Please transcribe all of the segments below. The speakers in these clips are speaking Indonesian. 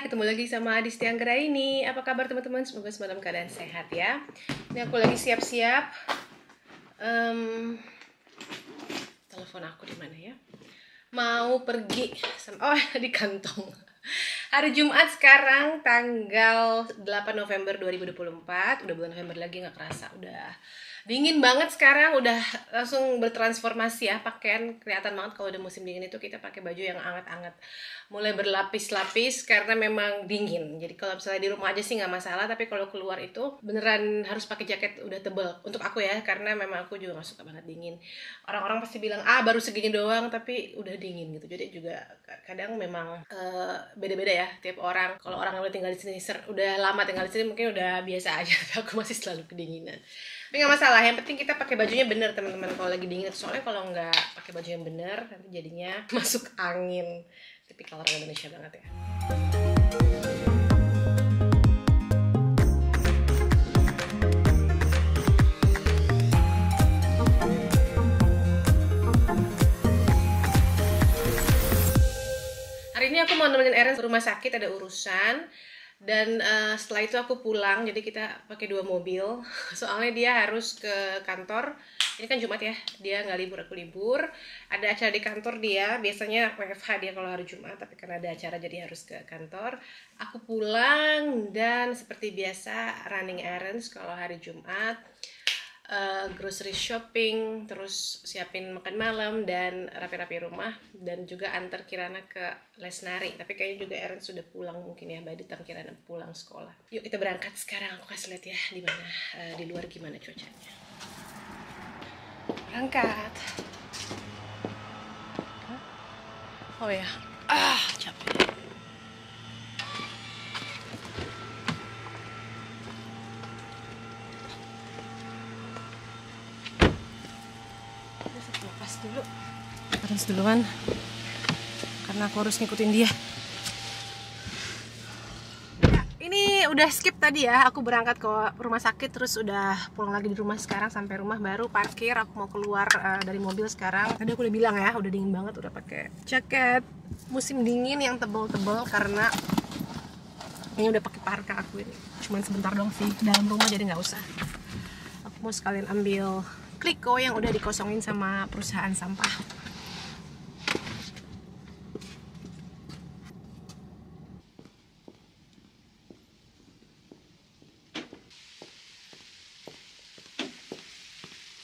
Hai, ketemu lagi sama Adisti Anggra ini. Apa kabar teman-teman? Semoga semalam keadaan sehat ya. Ini aku lagi siap-siap. Telepon aku di mana ya? Mau pergi sama, di kantong. Hari Jumat sekarang tanggal 8 November 2024. Udah bulan November lagi, nggak kerasa. Udah dingin banget sekarang, udah langsung bertransformasi ya. Pakaian kelihatan banget kalau udah musim dingin itu kita pakai baju yang anget-anget, mulai berlapis-lapis karena memang dingin. Jadi kalau misalnya di rumah aja sih nggak masalah, tapi kalau keluar itu beneran harus pakai jaket udah tebel untuk aku ya, karena memang aku juga nggak suka banget dingin. Orang-orang pasti bilang baru segini doang, tapi udah dingin gitu. Jadi juga kadang memang beda-beda ya tiap orang. Kalau orang yang udah tinggal di sini udah lama tinggal di sini mungkin udah biasa aja, tapi aku masih selalu kedinginan. Tapi nggak masalah, yang penting kita pakai bajunya bener teman-teman kalau lagi dingin. Soalnya kalau nggak pakai baju yang bener nanti jadinya masuk angin. Tipikal orang Indonesia banget ya. Hari ini aku mau nemenin Eren ke rumah sakit, ada urusan. Dan setelah itu aku pulang, jadi kita pakai 2 mobil. Soalnya dia harus ke kantor. Ini kan Jumat ya, dia nggak libur, aku libur. Ada acara di kantor dia, biasanya WFH dia kalau hari Jumat, tapi karena ada acara jadi harus ke kantor. Aku pulang dan seperti biasa running errands kalau hari Jumat. Grocery shopping, terus siapin makan malam dan rapi-rapi rumah, dan juga antar Kirana ke les nari. Tapi kayaknya juga Eren sudah pulang mungkin ya, by the time Kirana pulang sekolah. Yuk kita berangkat sekarang, aku kasih lihat ya di mana di luar gimana cuacanya. Berangkat. Oh ya, capek. Lepas dulu, harus duluan karena aku harus ngikutin dia. Ya, ini udah skip tadi ya, aku berangkat ke rumah sakit terus udah pulang lagi di rumah. Sekarang sampai rumah baru parkir, aku mau keluar dari mobil sekarang. Tadi aku udah bilang ya, udah dingin banget, udah pakai jaket musim dingin yang tebel-tebel karena ini udah pakai parka aku ini. Cuman sebentar dong sih dalam rumah, jadi nggak usah. Aku mau sekalian ambil Kliko yang udah dikosongin sama perusahaan sampah.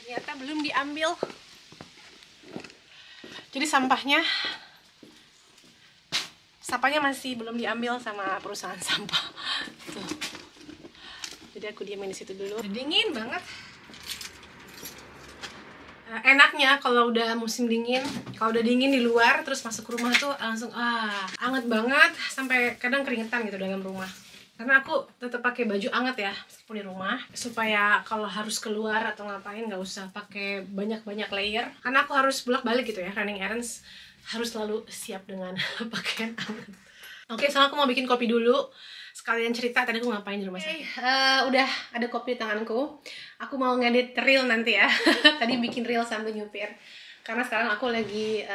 Ternyata belum diambil. Jadi sampahnya masih belum diambil sama perusahaan sampah. Tuh. Jadi aku diamin di situ dulu. Dingin banget. Enaknya kalau udah musim dingin, kalau udah dingin di luar terus masuk rumah tuh langsung anget banget, sampai kadang keringetan gitu dalam rumah. Karena aku tetap pakai baju anget ya meskipun di rumah, supaya kalau harus keluar atau ngapain nggak usah pakai banyak-banyak layer. Karena aku harus bolak-balik gitu ya, running errands harus selalu siap dengan pakaian anget. Oke, sekarang aku mau bikin kopi dulu. Sekalian cerita tadi aku ngapain di rumah sakit. Udah ada kopi di tanganku. Aku mau ngedit reel nanti ya. Tadi bikin reel sambil nyupir. Karena sekarang aku lagi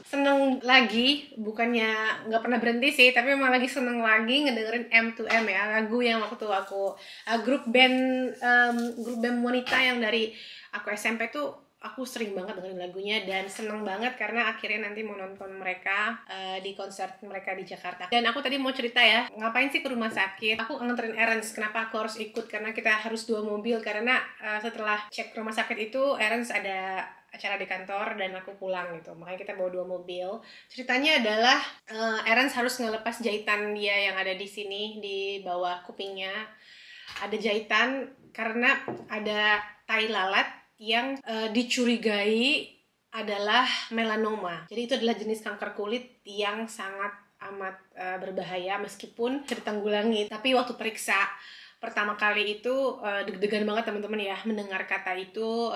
seneng lagi, bukannya nggak pernah berhenti sih, tapi memang lagi seneng lagi ngedengerin M2M ya, lagu yang waktu aku grup band wanita yang dari aku SMP tuh. Aku sering banget dengerin lagunya dan seneng banget karena akhirnya nanti mau nonton mereka di konser mereka di Jakarta. Dan aku tadi mau cerita ya, ngapain sih ke rumah sakit? Aku nganterin errands. Kenapa aku harus ikut? Karena kita harus 2 mobil, karena setelah cek rumah sakit itu errands ada acara di kantor dan aku pulang gitu. Makanya kita bawa 2 mobil. Ceritanya adalah errands harus ngelepas jahitan dia yang ada di sini di bawah kupingnya. Ada jahitan karena ada tai lalat yang dicurigai adalah melanoma. Jadi itu adalah jenis kanker kulit yang sangat amat berbahaya, meskipun bisa ditanggulangi. Tapi waktu periksa pertama kali itu deg-degan banget teman-teman ya, mendengar kata itu,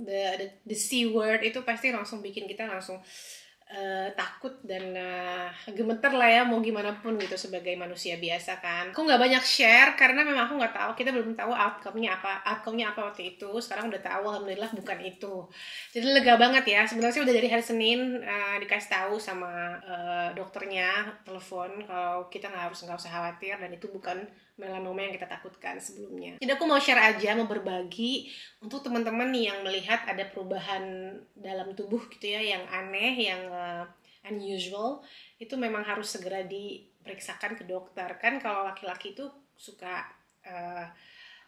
the C word itu pasti langsung bikin kita langsung takut dan gemeter lah ya, mau gimana pun gitu sebagai manusia biasa kan. Aku nggak banyak share karena memang aku nggak tahu, kita belum tahu outcome-nya apa waktu itu. Sekarang udah tahu, alhamdulillah bukan itu. Jadi lega banget ya. Sebenarnya udah dari hari Senin dikasih tahu sama dokternya, telepon kalau kita nggak usah khawatir dan itu bukan melanoma yang kita takutkan sebelumnya. Jadi aku mau share aja, mau berbagi untuk teman-teman yang melihat ada perubahan dalam tubuh gitu ya, yang aneh, yang unusual, itu memang harus segera diperiksakan ke dokter. Kan kalau laki-laki itu suka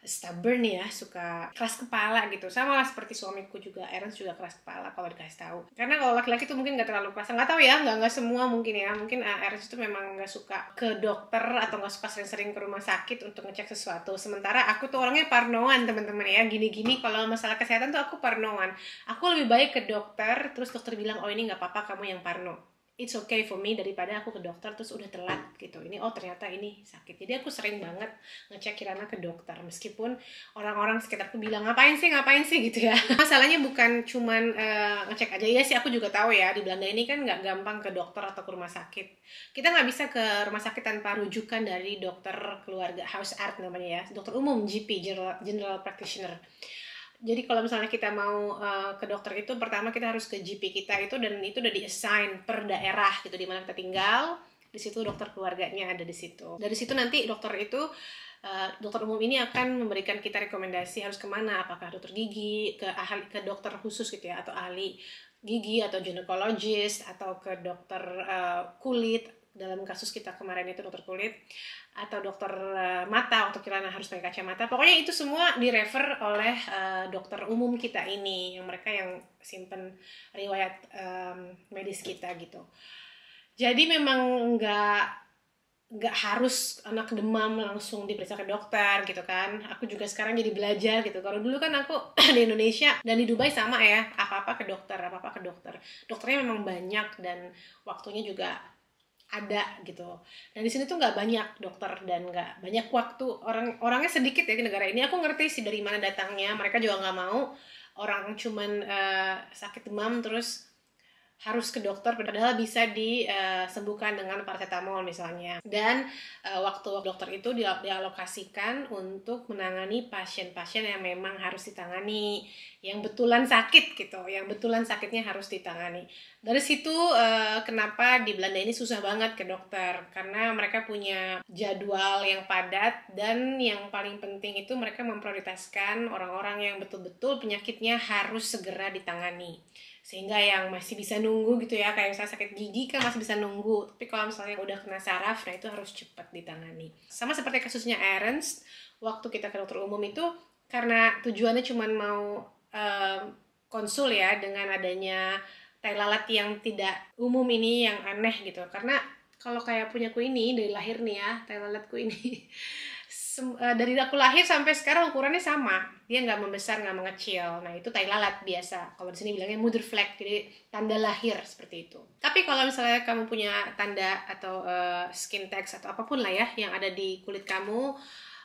stubborn ya, suka keras kepala gitu. Sama lah seperti suamiku juga, Ernst juga keras kepala kalau dikasih tahu. Karena kalau laki-laki tuh mungkin nggak terlalu keras, nggak tahu ya, nggak semua mungkin ya. Mungkin Ernst itu memang nggak suka ke dokter atau nggak suka sering-sering ke rumah sakit untuk ngecek sesuatu. Sementara aku tuh orangnya parnoan teman-teman ya, gini-gini kalau masalah kesehatan tuh aku parnoan. Aku lebih baik ke dokter, terus dokter bilang, oh ini nggak apa-apa kamu yang parno. It's okay for me daripada aku ke dokter terus udah telat gitu. Ini ternyata ini sakit. Jadi aku sering banget ngecek Kirana ke dokter meskipun orang-orang sekitarku bilang ngapain sih gitu ya. Masalahnya bukan cuman ngecek aja ya sih, aku juga tahu ya di Belanda ini kan nggak gampang ke dokter atau ke rumah sakit. Kita nggak bisa ke rumah sakit tanpa rujukan dari dokter keluarga, Huisarts namanya ya, dokter umum, GP, general practitioner. Jadi kalau misalnya kita mau ke dokter itu, pertama kita harus ke GP kita itu, dan itu udah di-assign per daerah gitu di mana kita tinggal. Di situ dokter keluarganya ada di situ. Dari situ nanti dokter itu, dokter umum ini akan memberikan kita rekomendasi harus kemana, apakah dokter gigi, ke dokter khusus gitu ya, atau ahli gigi, atau ginekologis, atau ke dokter kulit. Dalam kasus kita kemarin itu dokter kulit, atau dokter mata untuk Kirana harus pakai kacamata. Pokoknya itu semua direfer oleh dokter umum kita ini, yang mereka yang simpen riwayat medis kita gitu. Jadi memang nggak harus anak demam langsung diperiksa ke dokter gitu kan. Aku juga sekarang jadi belajar gitu. Kalau dulu kan aku di Indonesia dan di Dubai sama ya, apa-apa ke dokter. Dokternya memang banyak dan waktunya juga ada gitu. Dan di sini tuh nggak banyak dokter dan nggak banyak waktu, orangnya sedikit ya di negara ini. Aku ngerti sih dari mana datangnya. Mereka juga nggak mau orang cuman sakit demam terus harus ke dokter, padahal bisa disembuhkan dengan paracetamol misalnya. Dan waktu dokter itu dialokasikan untuk menangani pasien-pasien yang memang harus ditangani, yang betulan sakit gitu, yang betulan sakitnya harus ditangani. Dari situ kenapa di Belanda ini susah banget ke dokter, karena mereka punya jadwal yang padat, dan yang paling penting itu mereka memprioritaskan orang-orang yang betul-betul penyakitnya harus segera ditangani. Sehingga yang masih bisa nunggu gitu ya, kayak misalnya sakit gigi kan masih bisa nunggu, tapi kalau misalnya udah kena saraf, nah itu harus cepat ditangani. Sama seperti kasusnya Ernst, waktu kita ke dokter umum itu karena tujuannya cuma mau konsul ya, dengan adanya tai lalat yang tidak umum ini, yang aneh gitu. Karena kalau kayak punyaku ini dari lahir nih ya, tai lalatku ini dari aku lahir sampai sekarang ukurannya sama, dia nggak membesar nggak mengecil. Nah itu tai lalat biasa, kalau di sini bilangnya Mutterfleck, jadi tanda lahir seperti itu. Tapi kalau misalnya kamu punya tanda atau skin tags atau apapun lah ya yang ada di kulit kamu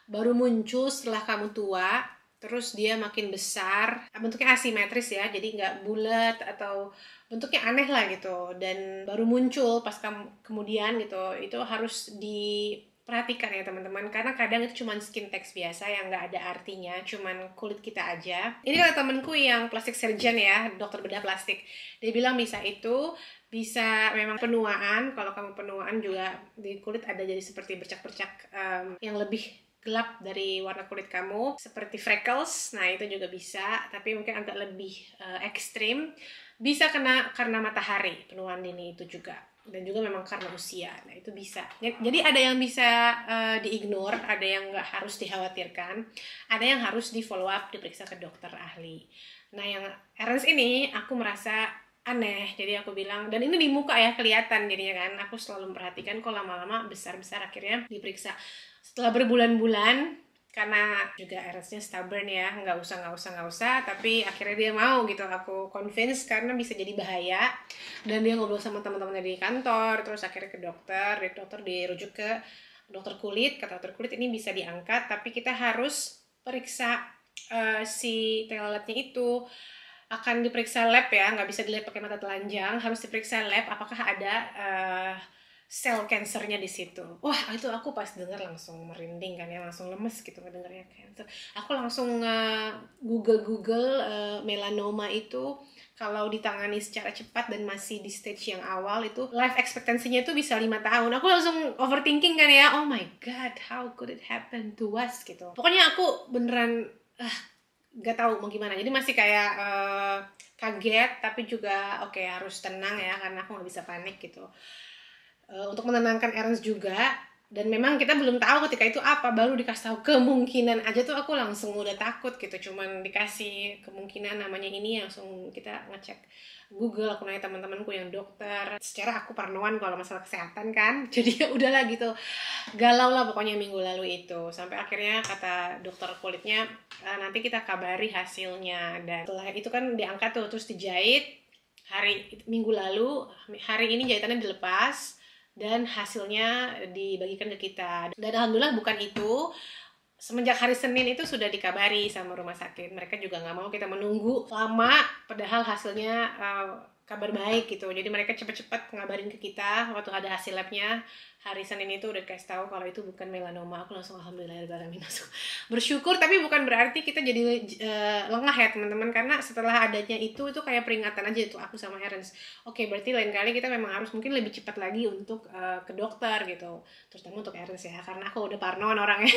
baru muncul setelah kamu tua, terus dia makin besar, bentuknya asimetris ya, jadi nggak bulat atau bentuknya aneh lah gitu, dan baru muncul pas kemudian gitu, itu harus diperhatikan ya teman-teman, karena kadang itu cuma skin tags biasa yang nggak ada artinya, cuman kulit kita aja. Ini kata temenku yang plastic surgeon ya, dokter bedah plastik, dia bilang bisa memang penuaan. Kalau kamu penuaan juga di kulit ada jadi seperti bercak-bercak yang lebih gelap dari warna kulit kamu, seperti freckles. Nah itu juga bisa, tapi mungkin agak lebih ekstrim. Bisa karena matahari, penuaan dini itu juga, dan juga memang karena usia. Nah itu bisa. Jadi ada yang bisa diignore, ada yang nggak harus dikhawatirkan, ada yang harus di follow up, diperiksa ke dokter ahli. Nah yang Ernst ini aku merasa aneh, jadi aku bilang, dan ini di muka ya kelihatan jadinya kan, aku selalu memperhatikan kok lama-lama besar-besar, akhirnya diperiksa. Setelah berbulan-bulan, karena juga Ernstnya stubborn ya, nggak usah, tapi akhirnya dia mau gitu, aku convince karena bisa jadi bahaya, dan dia ngobrol sama teman-temannya di kantor, terus akhirnya ke dokter, dari dokter dirujuk ke dokter kulit, kata dokter kulit ini bisa diangkat, tapi kita harus periksa si tai lalatnya itu akan diperiksa lab ya, nggak bisa dilihat pakai mata telanjang, harus diperiksa lab apakah ada sel kansernya di situ. Wah, itu aku pas dengar langsung merinding kan ya, langsung lemes gitu ngedengarnya kanker. Aku langsung Google melanoma itu kalau ditangani secara cepat dan masih di stage yang awal itu life expectancy-nya itu bisa 5 tahun. Aku langsung overthinking kan ya, oh my god, how could it happen to us gitu. Pokoknya aku beneran gak tahu mau gimana. Jadi masih kayak kaget, tapi juga oke, harus tenang ya, karena aku gak bisa panik gitu. Untuk menenangkan Ernst juga, dan memang kita belum tahu ketika itu apa, baru dikasih tahu kemungkinan aja tuh aku langsung udah takut gitu. Cuman dikasih kemungkinan namanya ini, langsung kita ngecek Google, aku nanya teman-temanku yang dokter. Secara aku parnoan kalau masalah kesehatan kan, jadi ya udahlah gitu, galau lah pokoknya minggu lalu itu. Sampai akhirnya kata dokter kulitnya, nanti kita kabari hasilnya. Dan setelah itu kan diangkat tuh, terus dijahit. Minggu lalu, hari ini jahitannya dilepas dan hasilnya dibagikan ke kita. Dan alhamdulillah bukan itu, semenjak hari Senin itu sudah dikabari sama rumah sakit. Mereka juga nggak mau kita menunggu lama, padahal hasilnya kabar baik gitu. Jadi mereka cepat-cepat ngabarin ke kita waktu ada hasil labnya. Hari Senin itu udah kasih tahu kalau itu bukan melanoma. Aku langsung alhamdulillahirobbilalamin, langsung bersyukur. Tapi bukan berarti kita jadi lengah ya teman-teman, karena setelah adanya itu kayak peringatan aja itu aku sama Ernst. Oke, berarti lain kali kita memang harus mungkin lebih cepat lagi untuk ke dokter gitu. Terutama untuk Ernst ya, karena aku udah parnoan orangnya.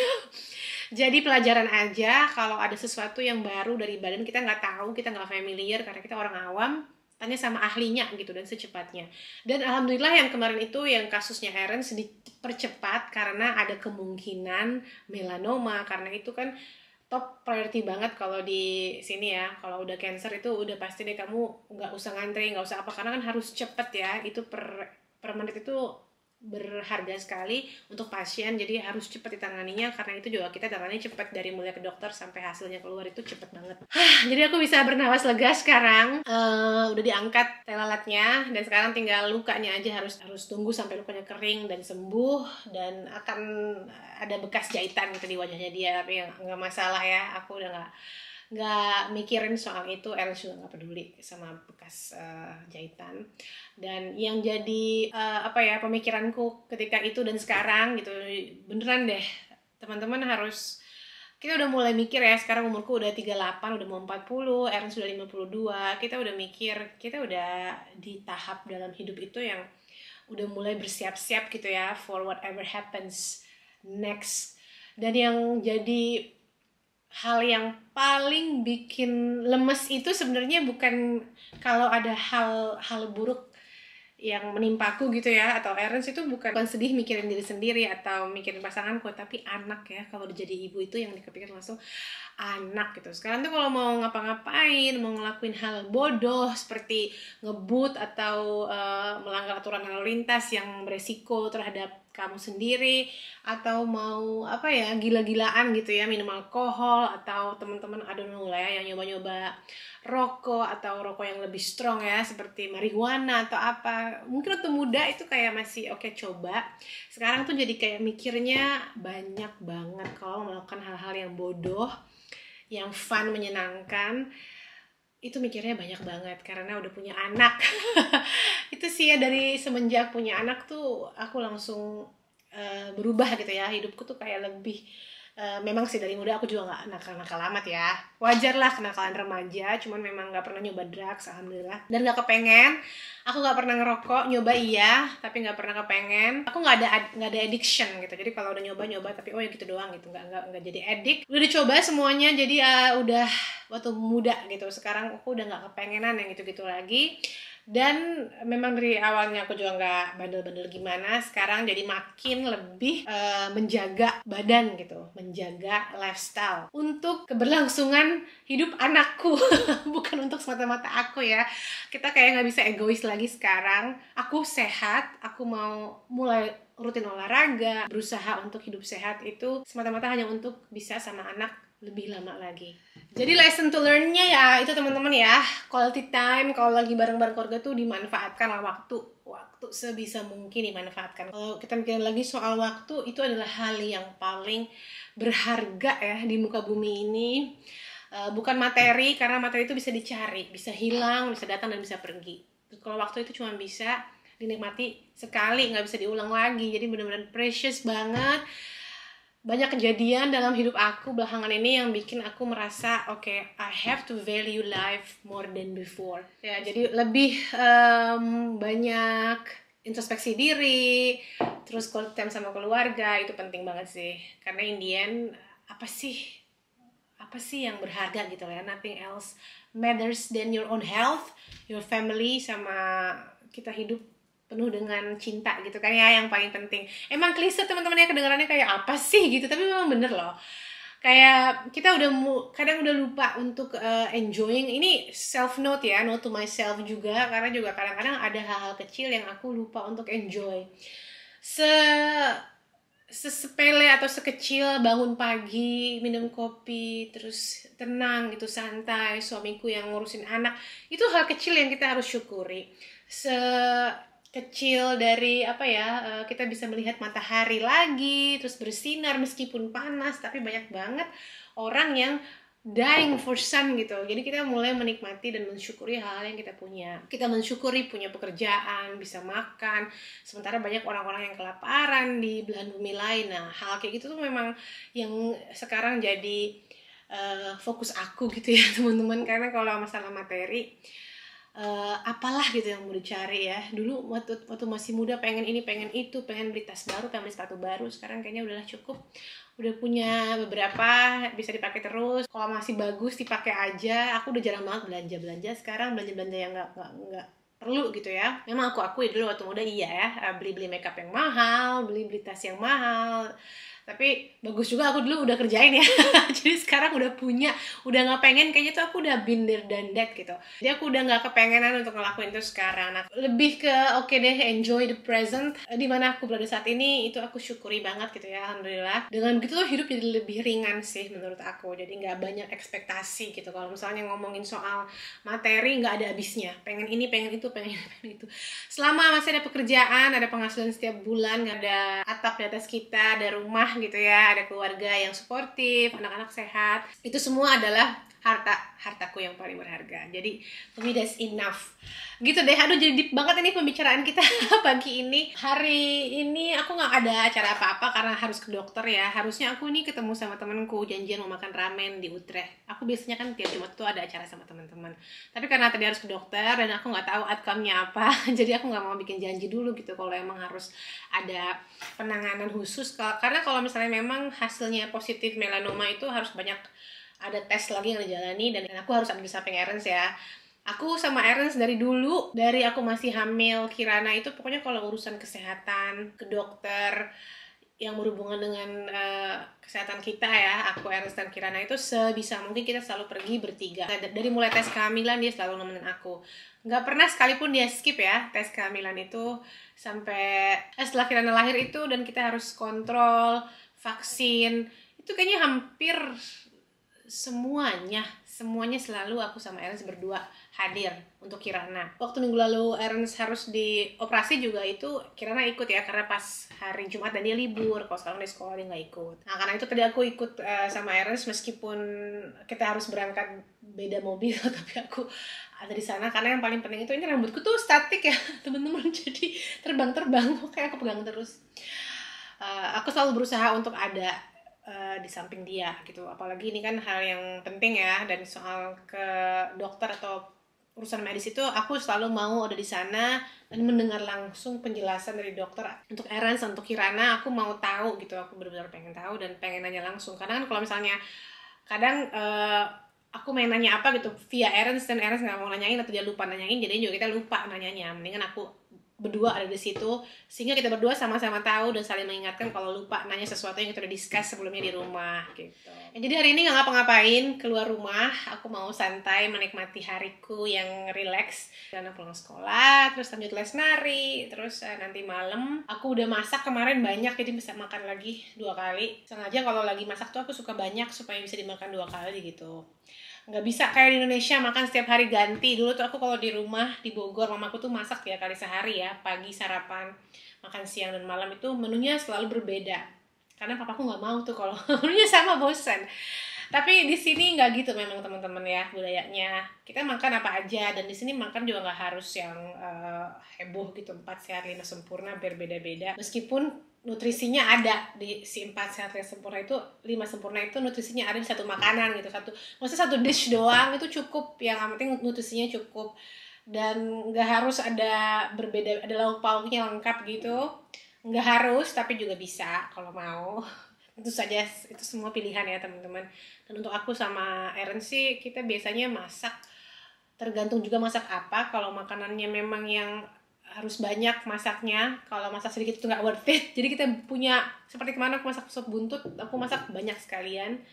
Jadi pelajaran aja, kalau ada sesuatu yang baru dari badan kita nggak tahu, kita nggak familiar karena kita orang awam, tanya sama ahlinya gitu dan secepatnya. Dan alhamdulillah yang kemarin itu yang kasusnya Ernst dipercepat karena ada kemungkinan melanoma, karena itu kan top priority banget kalau di sini ya. Kalau udah cancer itu udah pasti deh kamu nggak usah ngantri, nggak usah apa, karena kan harus cepet ya. Itu per menit itu berharga sekali untuk pasien, jadi harus cepat ditanganinya. Karena itu juga kita tangannya cepat, dari mulai ke dokter sampai hasilnya keluar itu cepet banget. Jadi aku bisa bernapas lega sekarang. Udah diangkat telalatnya dan sekarang tinggal lukanya aja, harus tunggu sampai lukanya kering dan sembuh, dan akan ada bekas jahitan gitu di wajahnya dia, tapi nggak masalah ya, aku udah nggak mikirin soal itu. Ernst juga nggak peduli sama bekas jahitan. Dan yang jadi pemikiranku ketika itu dan sekarang gitu, beneran deh teman-teman, harus kita udah mulai mikir ya. Sekarang umurku udah 38, udah mau 40, Ernst sudah 52. Kita udah mikir, kita udah di tahap dalam hidup itu yang udah mulai bersiap-siap gitu ya for whatever happens next. Dan yang jadi hal yang paling bikin lemes itu sebenarnya bukan kalau ada hal buruk yang menimpaku gitu ya, atau Ernst itu bukan sedih mikirin diri sendiri atau mikirin pasanganku, tapi anak ya. Kalau udah jadi ibu itu yang dikepikir langsung anak gitu. Sekarang tuh kalau mau ngapa-ngapain, mau ngelakuin hal bodoh seperti ngebut atau melanggar aturan lalu lintas yang beresiko terhadap kamu sendiri, atau mau gila-gilaan gitu ya, minum alkohol, atau teman-teman I don't know lah ya, yang nyoba-nyoba rokok atau rokok yang lebih strong ya seperti marijuana atau apa. Mungkin waktu muda itu kayak masih oke coba. Sekarang tuh jadi kayak mikirnya banyak banget kalau melakukan hal-hal yang bodoh, yang fun, menyenangkan. Itu mikirnya banyak banget karena udah punya anak. Itu sih ya, dari semenjak punya anak tuh aku langsung berubah gitu ya. Hidupku tuh kayak lebih memang sih dari muda aku juga nggak nakal-nakal amat ya, wajar lah kenakalan remaja, cuman memang nggak pernah nyoba drugs alhamdulillah, dan nggak kepengen. Aku nggak pernah ngerokok, nyoba iya tapi nggak pernah kepengen. Aku nggak ada addiction gitu, jadi kalau udah nyoba tapi oh ya gitu doang gitu, nggak jadi addict. Udah dicoba semuanya, jadi udah waktu muda gitu. Sekarang aku udah nggak kepengenan yang gitu-gitu lagi. Dan memang dari awalnya aku juga nggak bandel-bandel gimana, sekarang jadi makin lebih menjaga badan gitu, menjaga lifestyle untuk keberlangsungan hidup anakku. Bukan untuk semata-mata aku ya. Kita kayak nggak bisa egois lagi sekarang. Aku sehat, aku mau mulai rutin olahraga, berusaha untuk hidup sehat itu semata-mata hanya untuk bisa sama anak lebih lama lagi. Jadi lesson to learn-nya ya itu teman-teman ya, quality time kalau lagi bareng-bareng keluarga tuh dimanfaatkan lah, waktu sebisa mungkin dimanfaatkan. Kalau kita mikirin lagi soal waktu, itu adalah hal yang paling berharga ya di muka bumi ini. bukan materi, karena materi itu bisa dicari, bisa hilang, bisa datang dan bisa pergi. Kalau waktu itu cuma bisa dinikmati sekali, nggak bisa diulang lagi. Jadi benar-benar precious banget. Banyak kejadian dalam hidup aku belakangan ini yang bikin aku merasa okay, I have to value life more than before. Ya, jadi lebih banyak introspeksi diri, terus quality time sama keluarga itu penting banget sih. Karena in the end apa sih yang berharga gitu ya, nothing else matters than your own health, your family, sama kita hidup penuh dengan cinta gitu kan ya, yang paling penting. Emang klise teman-teman ya, kedengarannya kayak apa sih gitu, tapi memang bener loh. Kayak kita kadang udah lupa untuk enjoying. Ini self note ya, note to myself juga, karena juga kadang-kadang ada hal-hal kecil yang aku lupa untuk enjoy. Sesepele atau sekecil bangun pagi, minum kopi, terus tenang gitu, santai, suamiku yang ngurusin anak, itu hal kecil yang kita harus syukuri. Sekecil dari kita bisa melihat matahari lagi, terus bersinar meskipun panas, tapi banyak banget orang yang dying for sun gitu. Jadi kita mulai menikmati dan mensyukuri hal-hal yang kita punya. Kita mensyukuri punya pekerjaan, bisa makan, sementara banyak orang-orang yang kelaparan di belahan bumi lain. Nah, hal kayak gitu tuh memang yang sekarang jadi fokus aku gitu ya teman-teman. Karena kalau masalah materi, apalah gitu yang mau dicari ya. Dulu waktu masih muda pengen ini, pengen itu, pengen beli tas baru, pengen beli sepatu baru. Sekarang kayaknya udahlah cukup. Udah punya beberapa, bisa dipakai terus. Kalau masih bagus dipakai aja. Aku udah jarang banget belanja sekarang, belanja yang nggak perlu gitu ya. Memang aku akui dulu waktu muda iya ya, beli makeup yang mahal, beli tas yang mahal. Tapi bagus juga aku dulu udah kerjain ya. Jadi sekarang udah punya, udah nggak pengen, kayaknya tuh aku udah been there done that gitu. Jadi aku udah nggak kepengenan untuk ngelakuin itu sekarang. Nah, lebih ke oke deh, enjoy the present. Dimana aku berada saat ini, itu aku syukuri banget gitu ya, alhamdulillah. Dengan gitu tuh hidup jadi lebih ringan sih menurut aku. Jadi nggak banyak ekspektasi gitu. Kalau misalnya ngomongin soal materi, nggak ada habisnya. Pengen ini, pengen itu, pengen itu. Selama masih ada pekerjaan, ada penghasilan setiap bulan, nggak ada atap di atas kita, ada rumah gitu ya, ada keluarga yang suportif, anak-anak sehat, itu semua adalah hartaku yang paling berharga. Jadi for me that's enough gitu deh. Aduh, jadi deep banget ini pembicaraan kita pagi ini. Hari ini aku nggak ada acara apa-apa karena harus ke dokter ya. Harusnya aku nih ketemu sama temenku, janjian mau makan ramen di Utrecht. Aku biasanya kan tiap Jumat tuh ada acara sama teman-teman, tapi karena tadi harus ke dokter dan aku nggak tahu outcome-nya apa jadi aku nggak mau bikin janji dulu gitu kalau emang harus ada penanganan khusus. Karena kalau misalnya memang hasilnya positif melanoma, itu harus banyak ada tes lagi yang dijalani, dan aku harus ambil samping Ernst ya. Aku sama Ernst dari dulu, dari aku masih hamil Kirana itu pokoknya kalau urusan kesehatan, ke dokter yang berhubungan dengan kesehatan kita ya, aku, Ernst, dan Kirana itu sebisa mungkin kita selalu pergi bertiga. Dari mulai tes kehamilan dia selalu nemenin aku. Nggak pernah sekalipun dia skip ya tes kehamilan itu, sampai setelah Kirana lahir itu, dan kita harus kontrol vaksin. Itu kayaknya hampir semuanya selalu aku sama Ernst berdua hadir untuk Kirana. Waktu minggu lalu Ernst harus dioperasi juga, itu Kirana ikut ya, karena pas hari Jumat dan dia libur. Kalau sekarang di sekolah dia nggak ikut. Nah, karena itu tadi aku ikut sama Ernst, meskipun kita harus berangkat beda mobil tapi aku ada di sana. Karena yang paling penting itu, ini rambutku tuh statik ya teman-teman, jadi terbang kayak aku pegang terus. Aku selalu berusaha untuk ada di samping dia gitu, apalagi ini kan hal yang penting ya, dan soal ke dokter atau urusan medis itu aku selalu mau ada di sana dan mendengar langsung penjelasan dari dokter. Untuk Ernst, untuk Kirana, aku mau tahu gitu, aku benar-benar pengen tahu dan pengen nanya langsung. Karena kan kalau misalnya kadang aku main nanya apa gitu via Ernst, dan Ernst nggak mau nanyain atau dia lupa nanyain, jadi juga kita lupa nanyanya. Mendingan aku berdua ada di situ, sehingga kita berdua sama-sama tahu dan saling mengingatkan kalau lupa nanya sesuatu yang kita udah discuss sebelumnya di rumah gitu. Jadi hari ini nggak ngapa-ngapain, keluar rumah, aku mau santai menikmati hariku yang relax. Karena pulang sekolah, terus lanjut les nari, terus nanti malam aku udah masak kemarin banyak, jadi bisa makan lagi 2 kali. Sengaja kalau lagi masak tuh aku suka banyak supaya bisa dimakan 2 kali gitu. Nggak bisa kayak di Indonesia makan setiap hari ganti. Dulu tuh aku kalau di rumah di Bogor, mamaku tuh masak 3 kali sehari ya, pagi, sarapan, makan siang, dan malam itu menunya selalu berbeda. Karena papaku nggak mau tuh kalau menunya sama, bosan. Tapi di sini nggak gitu memang teman-teman ya budayanya. Kita makan apa aja, dan di sini makan juga nggak harus yang heboh gitu, 4 sehat 5 sempurna, berbeda-beda. Meskipun nutrisinya ada di si 4 sehat 5 sempurna itu, 5 sempurna itu nutrisinya ada di satu makanan gitu, maksudnya satu dish doang itu cukup, yang penting nutrisinya cukup, dan nggak harus ada berbeda, ada lauk pauknya lengkap gitu, nggak harus, tapi juga bisa kalau mau. Tentu saja itu semua pilihan ya teman-teman. Dan untuk aku sama Erin sih, kita biasanya masak, tergantung juga masak apa. Kalau makanannya memang yang harus banyak masaknya, kalau masak sedikit itu nggak worth it. Jadi kita punya, seperti kemana aku masak sop buntut, aku masak banyak sekalian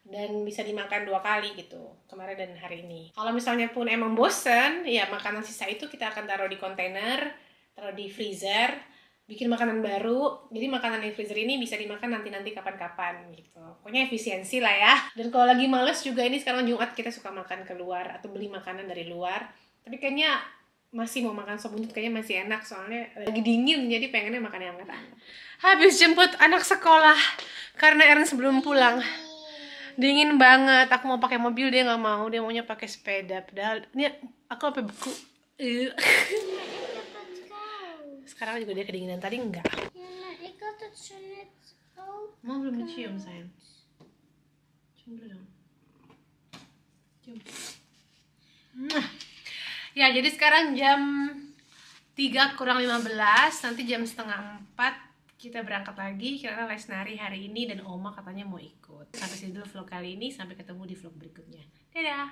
dan bisa dimakan 2 kali gitu, kemarin dan hari ini. Kalau misalnya pun emang bosen, ya makanan sisa itu kita akan taruh di kontainer, taruh di freezer, bikin makanan baru. Jadi makanan di freezer ini bisa dimakan nanti kapan-kapan gitu. Pokoknya efisiensi lah ya. Dan kalau lagi males juga, ini sekarang Jumat kita suka makan keluar atau beli makanan dari luar. Tapi kayaknya masih mau makan sop buntut, kayaknya masih enak soalnya lagi dingin, jadi pengennya makan yang hangat-hangat. Habis jemput anak sekolah karena Erin sebelum pulang. Dingin banget, aku mau pakai mobil, dia nggak mau, dia maunya pakai sepeda. Padahal ini aku sampai beku. Sekarang juga dia kedinginan, tadi enggak. Mau belum dicium sayang. Cium dulu dong. Cium. Ya, jadi sekarang jam 3 kurang 15, nanti jam setengah 4 kita berangkat lagi karena les nari hari ini, dan Oma katanya mau ikut. Sampai sini dulu vlog kali ini, sampai ketemu di vlog berikutnya. Dadah!